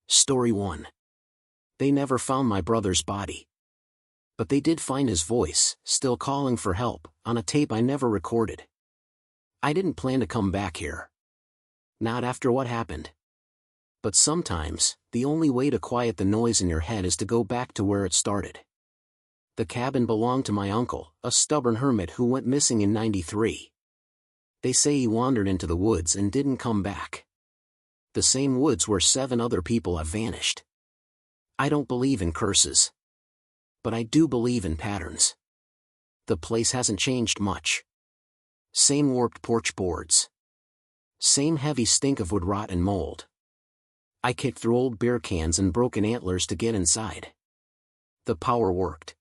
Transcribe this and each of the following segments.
Story 1. They never found my brother's body. But they did find his voice, still calling for help, on a tape I never recorded. I didn't plan to come back here. Not after what happened. But sometimes, the only way to quiet the noise in your head is to go back to where it started. The cabin belonged to my uncle, a stubborn hermit who went missing in '93. They say he wandered into the woods and didn't come back. The same woods where 7 other people have vanished. I don't believe in curses. But I do believe in patterns. The place hasn't changed much. Same warped porch boards. Same heavy stink of wood rot and mold. I kicked through old beer cans and broken antlers to get inside. The power worked.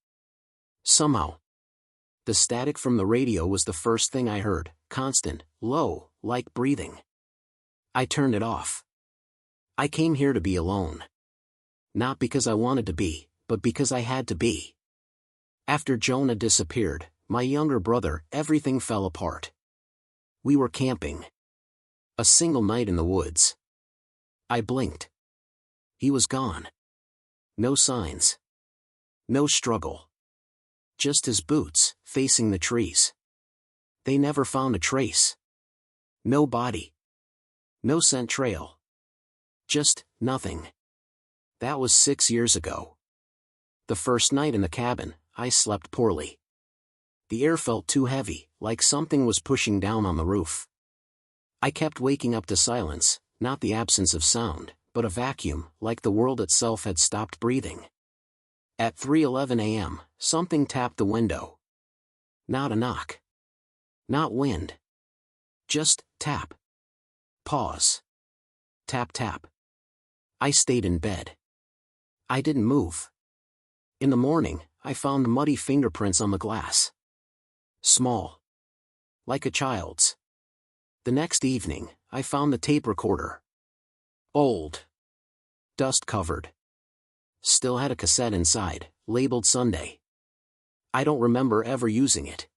Somehow. The static from the radio was the first thing I heard, constant, low, like breathing. I turned it off. I came here to be alone. Not because I wanted to be, but because I had to be. After Jonah disappeared, my younger brother, everything fell apart. We were camping. A single night in the woods. I blinked. He was gone. No signs. No struggle. Just his boots, facing the trees. They never found a trace. No body. No scent trail. Just nothing. That was 6 years ago. The first night in the cabin, I slept poorly. The air felt too heavy, like something was pushing down on the roof. I kept waking up to silence, not the absence of sound, but a vacuum, like the world itself had stopped breathing. At 3:11 a.m., something tapped the window. Not a knock. Not wind. Just tap. Pause. Tap tap. I stayed in bed. I didn't move. In the morning, I found muddy fingerprints on the glass. Small. Like a child's. The next evening, I found the tape recorder. Old. Dust-covered. Still had a cassette inside, labeled Sunday. I don't remember ever using it.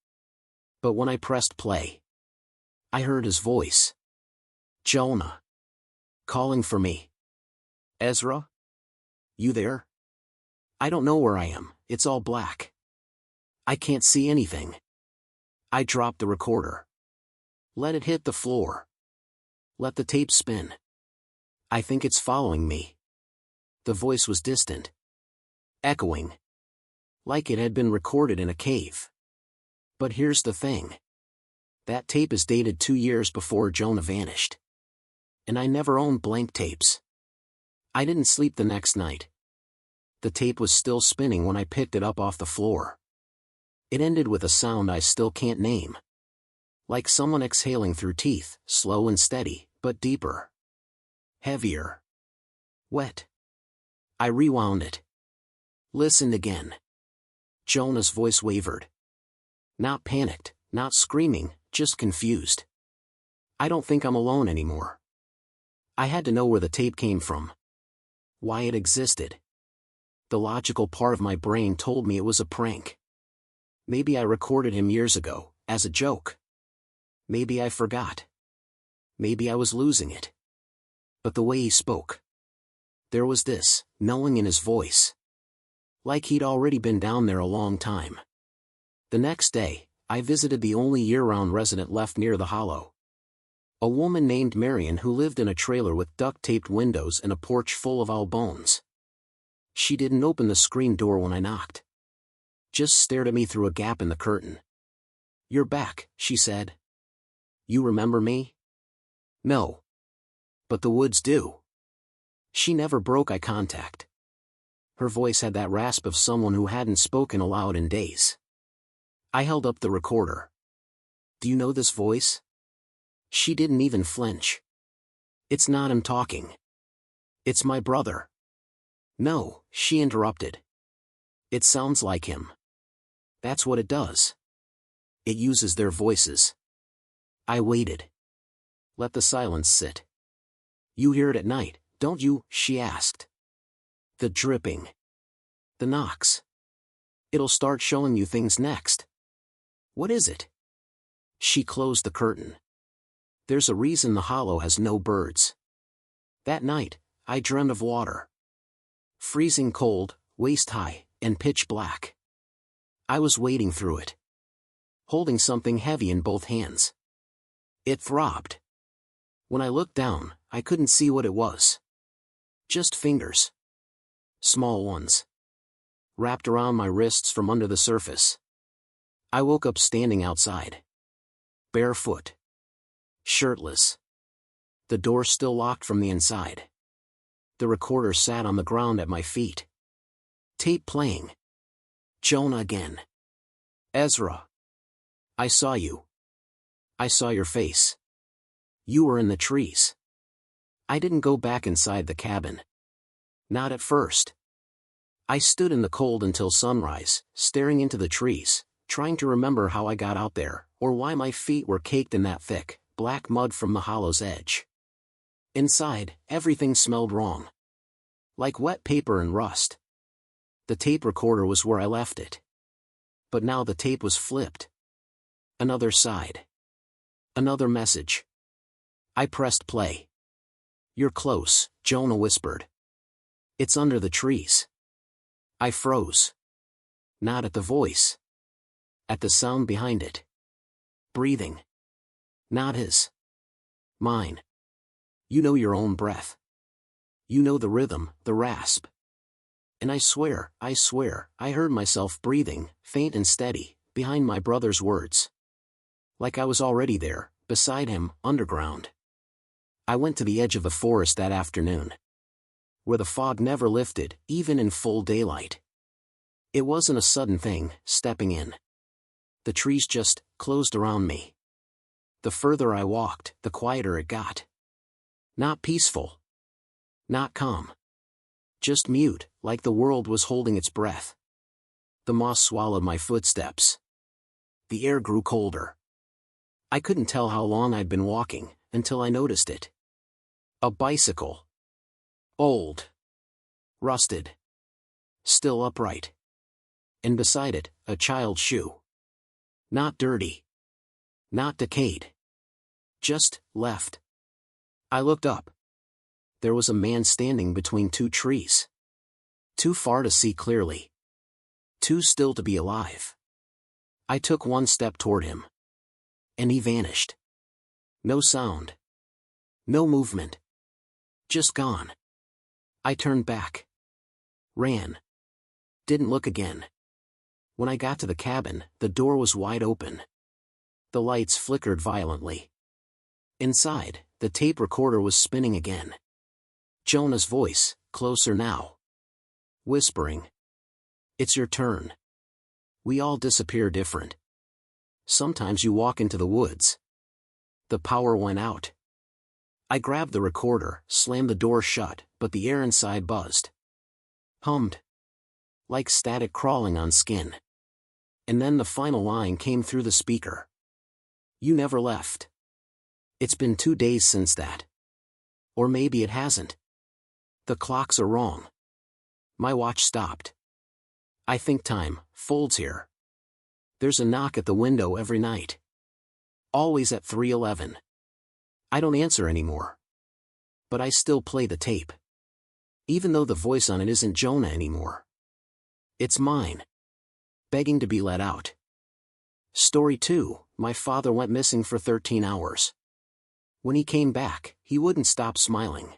But when I pressed play, I heard his voice. Jonah. Calling for me. Ezra? You there? I don't know where I am, it's all black. I can't see anything. I dropped the recorder. Let it hit the floor. Let the tape spin. I think it's following me. The voice was distant. Echoing. Like it had been recorded in a cave. But here's the thing. That tape is dated 2 years before Jonah vanished. And I never owned blank tapes. I didn't sleep the next night. The tape was still spinning when I picked it up off the floor. It ended with a sound I still can't name. Like someone exhaling through teeth, slow and steady, but deeper. Heavier. Wet. I rewound it. Listened again. Jonah's voice wavered. Not panicked, not screaming, just confused. I don't think I'm alone anymore. I had to know where the tape came from. Why it existed. The logical part of my brain told me it was a prank. Maybe I recorded him years ago, as a joke. Maybe I forgot. Maybe I was losing it. But the way he spoke. There was this, knowing in his voice. Like he'd already been down there a long time. The next day, I visited the only year-round resident left near the hollow. A woman named Marion who lived in a trailer with duct-taped windows and a porch full of owl bones. She didn't open the screen door when I knocked. Just stared at me through a gap in the curtain. "You're back," she said. "You remember me?" "No. But the woods do." She never broke eye contact. Her voice had that rasp of someone who hadn't spoken aloud in days. I held up the recorder. "Do you know this voice?" She didn't even flinch. "It's not him talking. It's my brother." "No," she interrupted. "It sounds like him. That's what it does. It uses their voices." I waited. Let the silence sit. "You hear it at night, don't you?" she asked. "The dripping. The knocks. It'll start showing you things next." "What is it?" She closed the curtain. "There's a reason the hollow has no birds. That night, I dreamed of water. Freezing cold, waist-high, and pitch black. I was wading through it, holding something heavy in both hands. It throbbed. When I looked down, I couldn't see what it was. Just fingers. Small ones. Wrapped around my wrists from under the surface. I woke up standing outside. Barefoot. Shirtless. The door still locked from the inside. The recorder sat on the ground at my feet. Tape playing. Jonah again. Ezra. I saw you. I saw your face. You were in the trees. I didn't go back inside the cabin. Not at first. I stood in the cold until sunrise, staring into the trees, trying to remember how I got out there, or why my feet were caked in that thick, black mud from the hollow's edge. Inside, everything smelled wrong. Like wet paper and rust. The tape recorder was where I left it. But now the tape was flipped. Another side. Another message. I pressed play. You're close, Jonah whispered. It's under the trees. I froze. Not at the voice. At the sound behind it. Breathing. Not his. Mine. You know your own breath. You know the rhythm, the rasp. And I swear, I heard myself breathing, faint and steady, behind my brother's words. Like I was already there, beside him, underground. I went to the edge of the forest that afternoon. Where the fog never lifted, even in full daylight. It wasn't a sudden thing, stepping in. The trees just closed around me. The further I walked, the quieter it got. Not peaceful. Not calm. Just mute, like the world was holding its breath. The moss swallowed my footsteps. The air grew colder. I couldn't tell how long I'd been walking, until I noticed it. A bicycle. Old. Rusted. Still upright. And beside it, a child's shoe. Not dirty. Not decayed. Just left. I looked up. There was a man standing between two trees. Too far to see clearly. Too still to be alive. I took one step toward him. And he vanished. No sound. No movement. Just gone. I turned back. Ran. Didn't look again. When I got to the cabin, the door was wide open. The lights flickered violently. Inside, the tape recorder was spinning again. Jonah's voice, closer now. Whispering. It's your turn. We all disappear different. Sometimes you walk into the woods. The power went out. I grabbed the recorder, slammed the door shut, but the air inside buzzed. Hummed. Like static crawling on skin. And then the final line came through the speaker. You never left. It's been 2 days since that. Or maybe it hasn't. The clocks are wrong. My watch stopped. I think time folds here. There's a knock at the window every night. Always at 3:11. I don't answer anymore. But I still play the tape. Even though the voice on it isn't Jonah anymore. It's mine. Begging to be let out. Story 2, my father went missing for 13 hours. When he came back, he wouldn't stop smiling.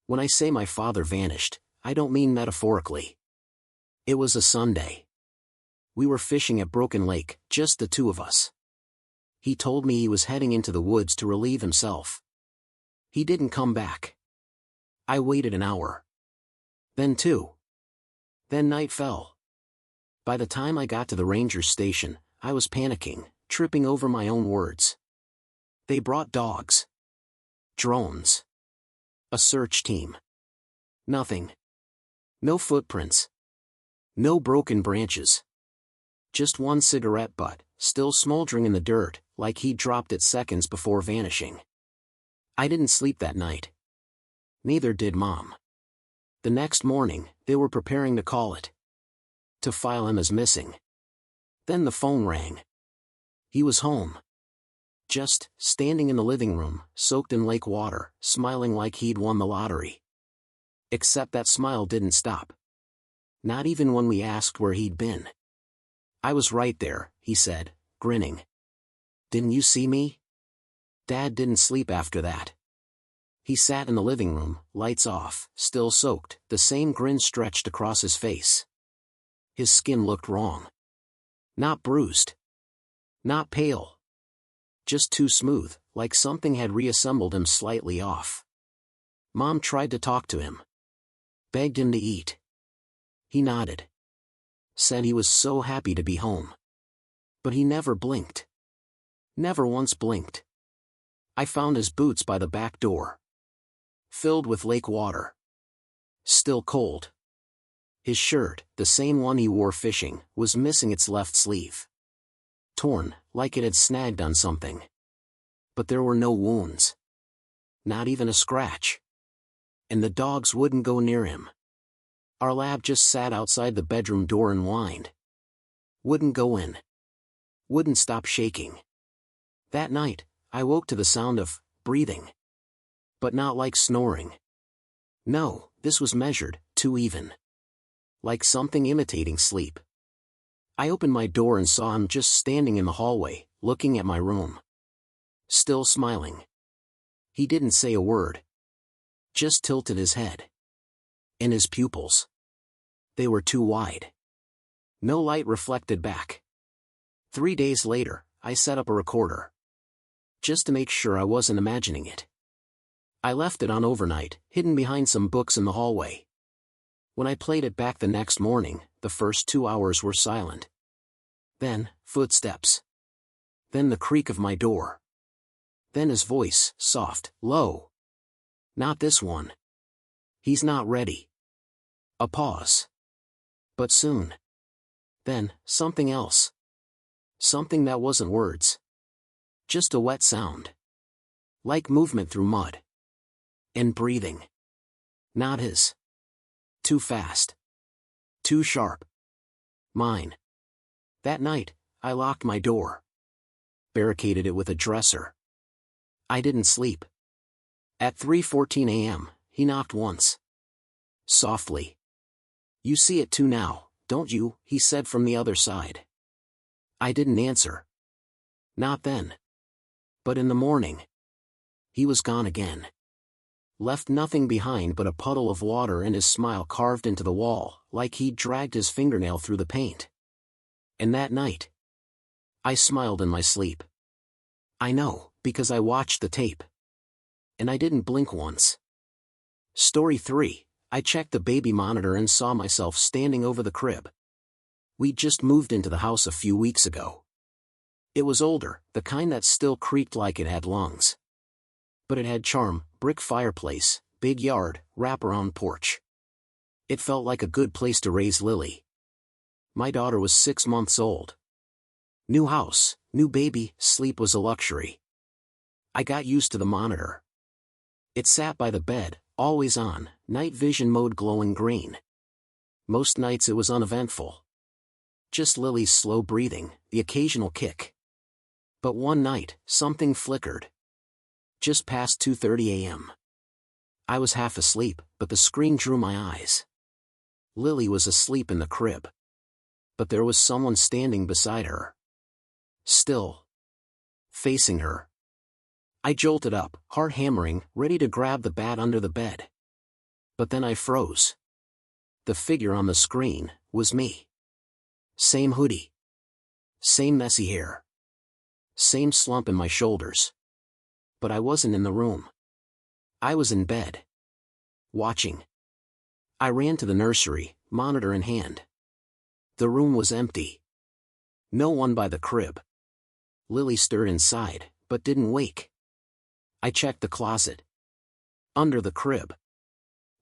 When I say my father vanished, I don't mean metaphorically. It was a Sunday. We were fishing at Broken Lake, just the two of us. He told me he was heading into the woods to relieve himself. He didn't come back. I waited an hour. Then 2. Then night fell. By the time I got to the ranger station, I was panicking, tripping over my own words. They brought dogs. Drones. A search team. Nothing. No footprints. No broken branches. Just one cigarette butt, still smoldering in the dirt, like he'd dropped it seconds before vanishing. I didn't sleep that night. Neither did Mom. The next morning, they were preparing to call it. To file him as missing. Then the phone rang. He was home. Just standing in the living room, soaked in lake water, smiling like he'd won the lottery. Except that smile didn't stop. Not even when we asked where he'd been. "I was right there," he said, grinning. "Didn't you see me?" Dad didn't sleep after that. He sat in the living room, lights off, still soaked, the same grin stretched across his face. His skin looked wrong. Not bruised. Not pale. Just too smooth, like something had reassembled him slightly off. Mom tried to talk to him. Begged him to eat. He nodded. Said he was so happy to be home. But he never blinked. Never once blinked. I found his boots by the back door. Filled with lake water. Still cold. His shirt, the same one he wore fishing, was missing its left sleeve. Torn, like it had snagged on something. But there were no wounds. Not even a scratch. And the dogs wouldn't go near him. Our lab just sat outside the bedroom door and whined. Wouldn't go in. Wouldn't stop shaking. That night, I woke to the sound of breathing. But not like snoring. No, this was measured, too even. Like something imitating sleep. I opened my door and saw him just standing in the hallway, looking at my room. Still smiling. He didn't say a word. Just tilted his head. And his pupils. They were too wide. No light reflected back. 3 days later, I set up a recorder. Just to make sure I wasn't imagining it. I left it on overnight, hidden behind some books in the hallway. When I played it back the next morning, the first 2 hours were silent. Then, footsteps. Then the creak of my door. Then his voice, soft, low. "Not this one. He's not ready." A pause. But soon. Then, something else. Something that wasn't words. Just a wet sound. Like movement through mud. And breathing. Not his. Too fast. Too sharp. Mine. That night, I locked my door. Barricaded it with a dresser. I didn't sleep. At 3:14 a.m., he knocked once. Softly. "You see it too now, don't you?" he said from the other side. I didn't answer. Not then. But in the morning. He was gone again. Left nothing behind but a puddle of water and his smile carved into the wall, like he'd dragged his fingernail through the paint. And that night, I smiled in my sleep. I know, because I watched the tape. And I didn't blink once. Story 3, I checked the baby monitor and saw myself standing over the crib. We'd just moved into the house a few weeks ago. It was older, the kind that still creaked like it had lungs. But it had charm, brick fireplace, big yard, wraparound porch. It felt like a good place to raise Lily. My daughter was 6 months old. New house, new baby, sleep was a luxury. I got used to the monitor. It sat by the bed, always on, night vision mode glowing green. Most nights it was uneventful. Just Lily's slow breathing, the occasional kick. But one night, something flickered. Just past 2:30 a.m. I was half asleep, but the screen drew my eyes. Lily was asleep in the crib. But there was someone standing beside her. Still. Facing her. I jolted up, heart hammering, ready to grab the bat under the bed. But then I froze. The figure on the screen was me. Same hoodie. Same messy hair. Same slump in my shoulders. But I wasn't in the room. I was in bed. Watching. I ran to the nursery, monitor in hand. The room was empty. No one by the crib. Lily stirred inside, but didn't wake. I checked the closet. Under the crib.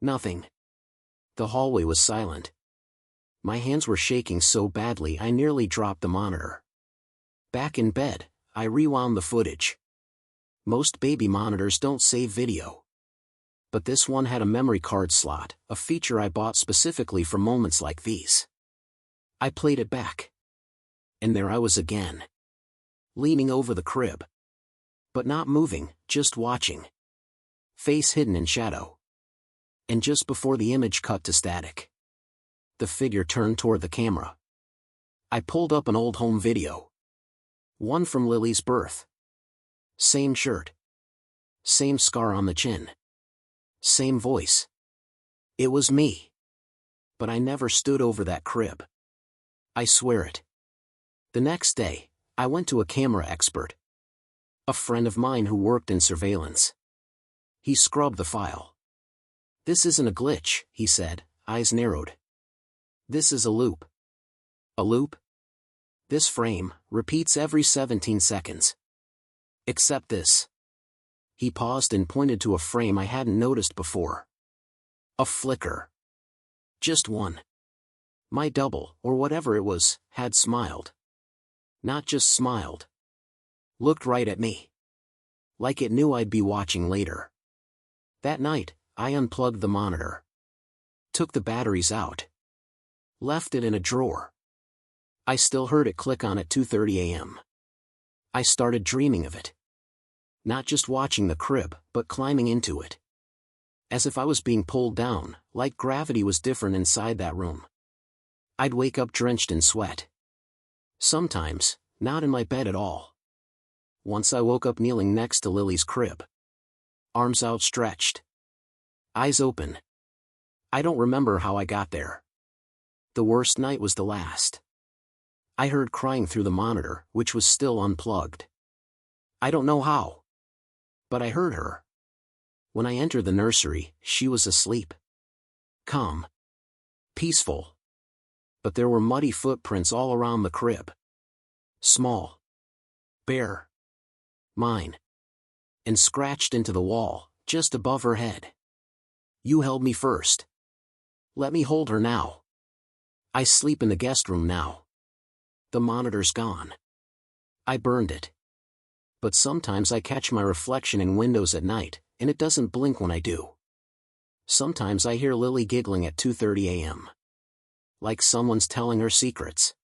Nothing. The hallway was silent. My hands were shaking so badly I nearly dropped the monitor. Back in bed, I rewound the footage. Most baby monitors don't save video. But this one had a memory card slot, a feature I bought specifically for moments like these. I played it back. And there I was again. Leaning over the crib. But not moving, just watching. Face hidden in shadow. And just before the image cut to static, the figure turned toward the camera. I pulled up an old home video. One from Lily's birth. Same shirt. Same scar on the chin. Same voice. It was me. But I never stood over that crib. I swear it. The next day, I went to a camera expert. A friend of mine who worked in surveillance. He scrubbed the file. "This isn't a glitch," he said, eyes narrowed. "This is a loop." "A loop?" "This frame repeats every 17 seconds. Except this." He paused and pointed to a frame I hadn't noticed before. A flicker. Just one. My double, or whatever it was, had smiled. Not just smiled. Looked right at me. Like it knew I'd be watching later. That night, I unplugged the monitor. Took the batteries out. Left it in a drawer. I still heard it click on at 2:30 a.m. I started dreaming of it. Not just watching the crib, but climbing into it. As if I was being pulled down, like gravity was different inside that room. I'd wake up drenched in sweat. Sometimes, not in my bed at all. Once I woke up kneeling next to Lily's crib. Arms outstretched. Eyes open. I don't remember how I got there. The worst night was the last. I heard crying through the monitor, which was still unplugged. I don't know how. But I heard her. When I entered the nursery, she was asleep. Calm. Peaceful. But there were muddy footprints all around the crib. Small. Bare. Mine. And scratched into the wall, just above her head. "You held me first. Let me hold her now. I sleep in the guest room now. The monitor's gone. I burned it. But sometimes I catch my reflection in windows at night, and it doesn't blink when I do. Sometimes I hear Lily giggling at 2:30 a.m. Like someone's telling her secrets.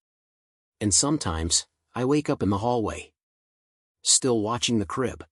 And sometimes, I wake up in the hallway. Still watching the crib.